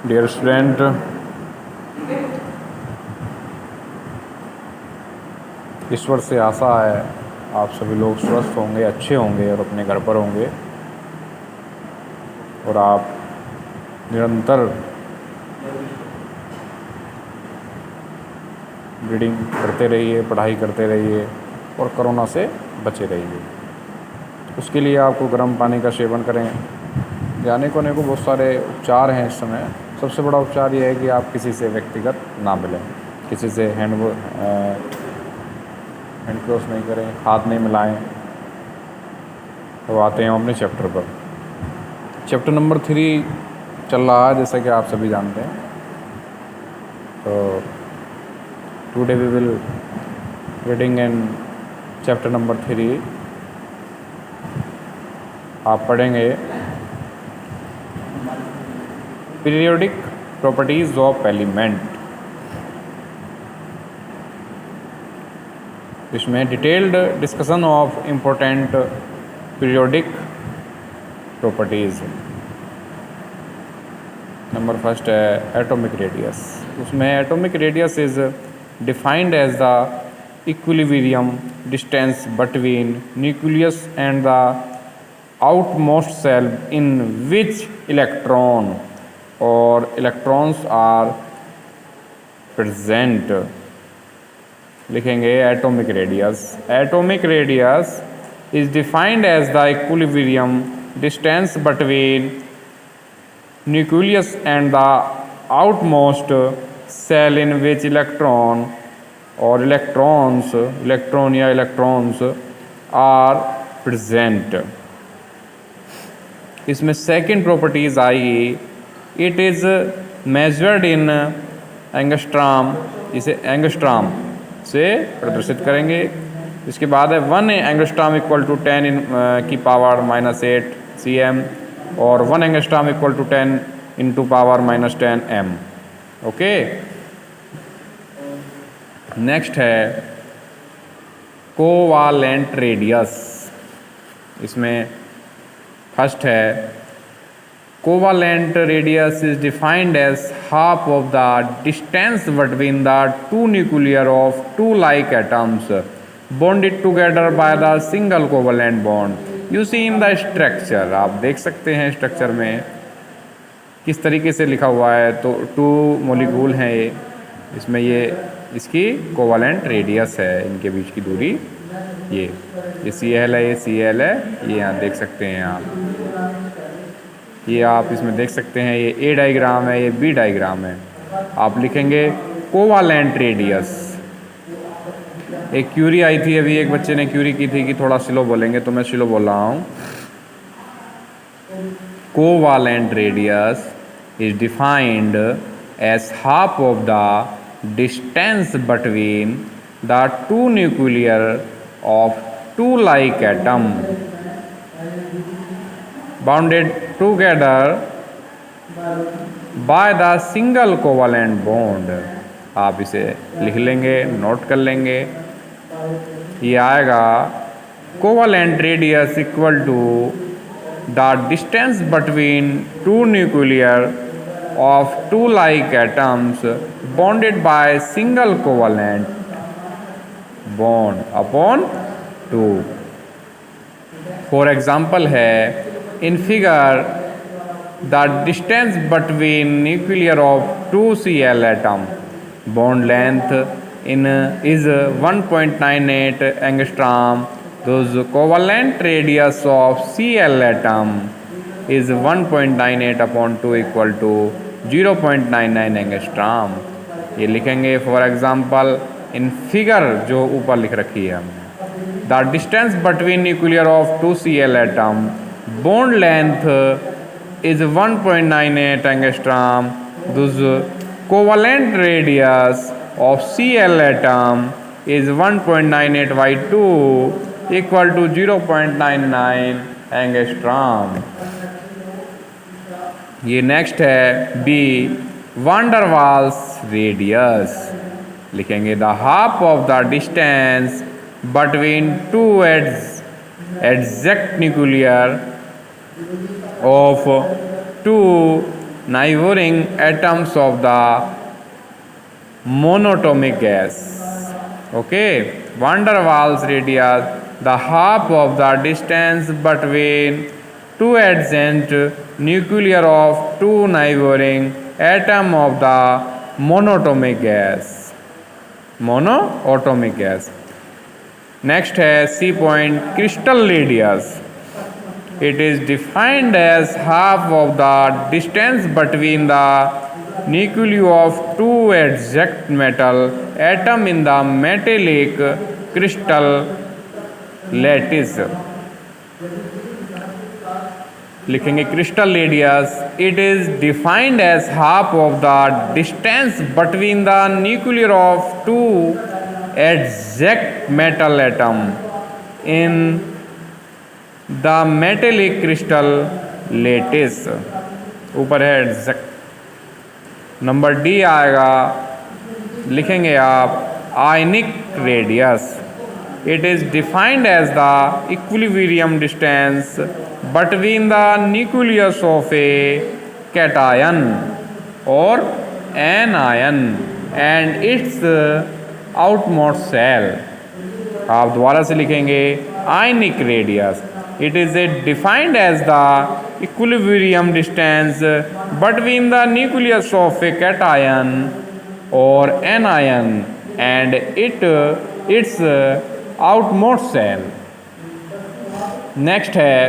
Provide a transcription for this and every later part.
Dear student, ईश्वर से आशा है आप सभी लोग स्वस्थ होंगे, अच्छे होंगे और अपने घर पर होंगे और आप निरंतर रीडिंग करते रहिए, पढ़ाई करते रहिए और कोरोना से बचे रहिए। उसके लिए आपको गर्म पानी का सेवन करें। जाने कोने को बहुत सारे उपचार हैं इस समय। सबसे बड़ा उपचार ये है कि आप किसी से व्यक्तिगत ना मिलें, किसी से हैंड क्रॉस नहीं करें, हाथ नहीं मिलाएं। तो आते हैं हम अपने चैप्टर पर। चैप्टर नंबर 3 चल रहा है, जैसा कि आप सभी जानते हैं। तो today we will reading in chapter number 3। आप पढ़ेंगे पीरियोडिक प्रॉपर्टीज ऑफ एलिमेंट। इसमें detailed discussion of important periodic properties. Number first है एटॉमिक रेडियस। उसमें atomic radius is defined as the equilibrium distance between nucleus and the outmost shell in which electron और electrons are present. लिखेंगे atomic radius. Atomic radius is defined as the equilibrium distance between nucleus and the outmost shell in which electron और electron या electrons are present. इसमें second properties आएगी, it is measured in angstrom. इसे angstrom से प्रदर्शित करेंगे। इसके बाद है 1 एंगस्ट्रॉम इक्वल टू 10 की पावर -8 cm और 1 angstrom equal to 10 into power -10 m। Okay, next है कोवालेंट रेडियस। इसमें फर्स्ट है covalent radius is defined as half of the distance between the two nuclear of two like atoms bonded together by the single covalent bond. You see in the structure. आप देख सकते हैं structure में किस तरीके से लिखा हुआ है। तो 2 मॉलिक्यूल हैं ये, इसमें ये इसकी कोवालेंट रेडियस है, इनके बीच की दूरी ये Cl है, ये Cl है, ये यहाँ देख सकते हैं आप। ये आप इसमें देख सकते हैं, ये A डायग्राम है, ये B डायग्राम है। आप लिखेंगे कोवालेंट रेडियस। एक क्यूरी आई थी अभी, एक बच्चे ने क्यूरी की थी कि थोड़ा स्लो बोलेंगे, तो मैं स्लो बोल रहा हूँ। Covalent radius is defined as half of the distance between the two nuclear of two like atom bounded together by the single covalent bond। आप इसे लिख लेंगे, नोट कर लेंगे। ये आएगा covalent radius equal to the distance between two nuclear of two like atoms bonded by single covalent bond upon 2। For example है, in figure the distance between nuclear of 2 Cl atom bond length in is 1.98 angstrom. Those covalent radius of Cl atom is 1.98 upon 2 equal to 0.99 angstrom। ये लिखेंगे for example in figure जो ऊपर लिख रखी है हमने। The distance between nuclear of 2 Cl atom bond length is 1.98 angstrom. Thus covalent radius of Cl atom is 1.98 by 2 equal to 0.99 angstrom। ये next है B वांडर वाल्स रेडियस। लिखेंगे the half of the distance between to exact nuclear of two neighboring atoms of the monatomic gas. Okay, van der Waals radius, the half of the distance between two adjacent nuclei of two neighboring atom of the monatomic gas. Monoatomic gas. Next है C point crystal radius. It is defined as half of the distance between the nuclei of two exact metal atom in the metallic crystal lattice. लिखेंगे crystal radius. It is defined as half of the distance between the nuclear of two exact metal atom in the metallic crystal lattice. ऊपर है exact. Number D आएगा. लिखेंगे आप ionic radius. It is defined as the equilibrium distance between the nucleus of a cation or anion and its outmost shell. आप दोबारा से लिखेंगे ionic radius. It is defined as the equilibrium distance between the nucleus of a cation or anion and its outermost shell. Next है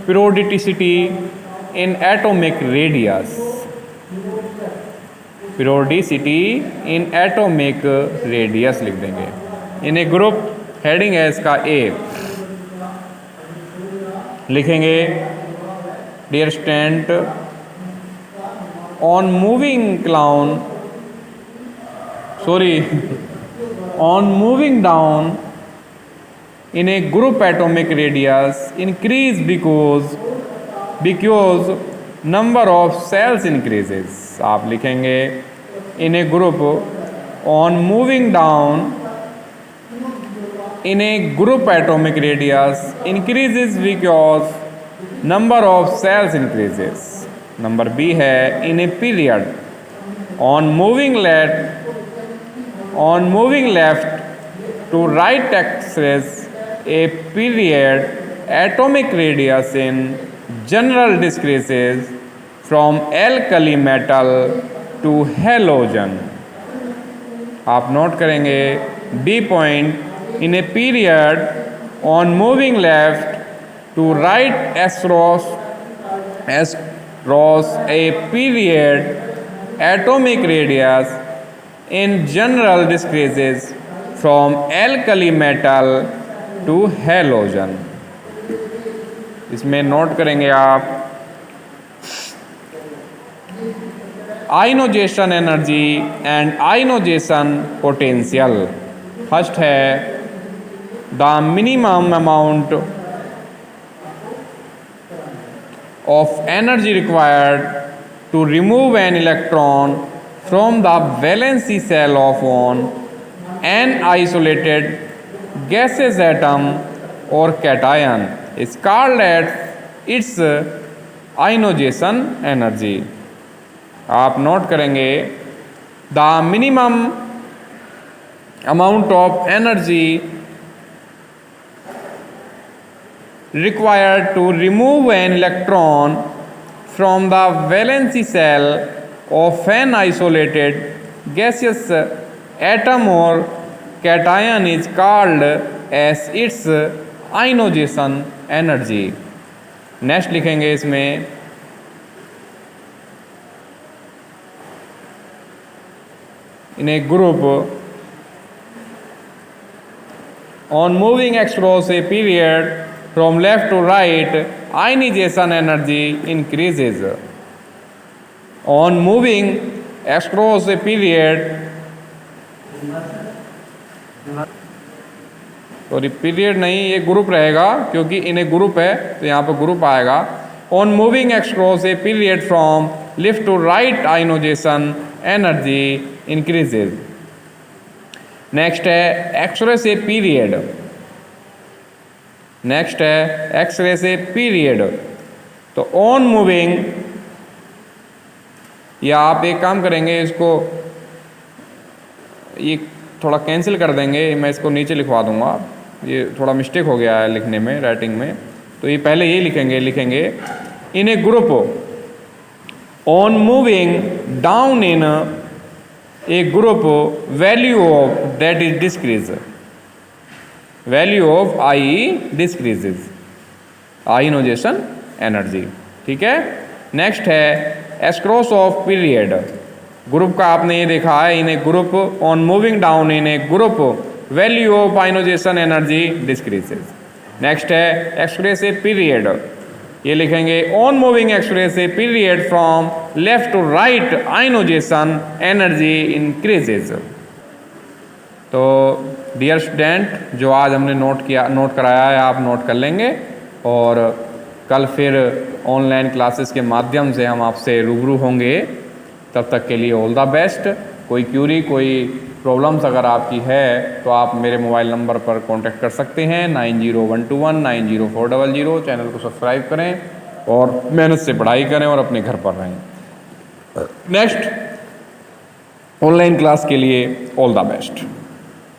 periodicity in atomic radius. Periodicity in atomic radius लिख देंगे. इन a group heading है इसका A. लिखेंगे dear student on moving clown on moving down in a group atomic radius increase because number of cells increases. आप लिखेंगे in a group on moving down in a group atomic radius increases because number of cells increases. Number B है in a period on moving left to right axis a period atomic radius in general decreases from alkali metal to halogen. आप note करेंगे B point. In a period on moving left to right across a period atomic radius in general decreases from alkali metal to halogen. इसमें note करेंगे आप ionisation energy and ionisation potential. First है the minimum amount of energy required to remove an electron from the valency shell of an isolated gaseous atom or cation is called as its ionization energy. आप note करेंगे the minimum amount of energy required to remove an electron from the valency shell of an isolated gaseous atom or cation is called as its ionization energy. Next लिखेंगे इसमें in a group on moving across a period from left to right ionization energy increases. On moving across a period sorry period नहीं ये group रहेगा क्योंकि इन्हें group है तो यहाँ पर ग्रुप आएगा. On moving across a period from left to right ionization energy increases. Next है एक्सरे से पीरियड. नेक्स्ट है एक्सरे से पीरियड. तो ऑन मूविंग, या आप एक काम करेंगे, इसको ये थोड़ा कैंसिल कर देंगे, मैं इसको नीचे लिखवा दूंगा, ये थोड़ा मिस्टेक हो गया है लिखने में, राइटिंग में। तो ये पहले ये लिखेंगे in a group, on moving down in a group, value of that is decrease, value of I decreases, ionization energy. ठीक है। नेक्स्ट है एस्क्रॉस ऑफ पीरियड। ग्रुप का आपने ये देखा है, in a group, on moving down in a group, value of ionization energy decreases. Next है across a period, ये लिखेंगे on moving across a period from left to right, ionization energy increases. तो dear student, जो आज हमने नोट कराया है, आप नोट कर लेंगे, और कल फिर ऑनलाइन क्लासेस के माध्यम से हम आपसे रूबरू होंगे। तब तक के लिए ऑल द बेस्ट। कोई क्यूरी, कोई प्रॉब्लम्स अगर आपकी है तो आप मेरे मोबाइल नंबर पर कांटेक्ट कर सकते हैं 9012190400। चैनल को सब्सक्राइब करें और मेहनत से पढ़ाई करें और अपने घर पर रहें। नेक्स्ट ऑनलाइन क्लास के लिए ऑल द बेस्ट।